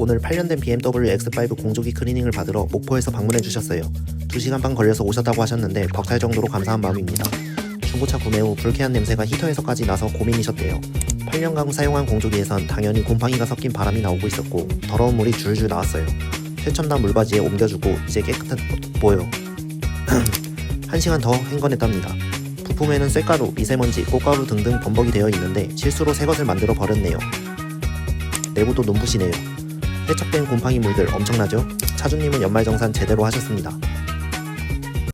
오늘 8년 된 BMW X5 공조기 클리닝을 받으러 목포에서 방문해 주셨어요. 2시간 반 걸려서 오셨다고 하셨는데 벅찰 정도로 감사한 마음입니다. 중고차 구매 후 불쾌한 냄새가 히터에서까지 나서 고민이셨대요. 8년간 사용한 공조기에선 당연히 곰팡이가 섞인 바람이 나오고 있었고 더러운 물이 줄줄 나왔어요. 최첨단 물바지에 옮겨주고 이제 깨끗한 보여. 1시간 더 헹궈냈답니다. 부품에는 쇳가루, 미세먼지, 꽃가루 등등 범벅이 되어 있는데 실수로 새것을 만들어 버렸네요. 내부도 눈부시네요. 세척된 곰팡이 물들 엄청나죠? 차주님은 연말정산 제대로 하셨습니다.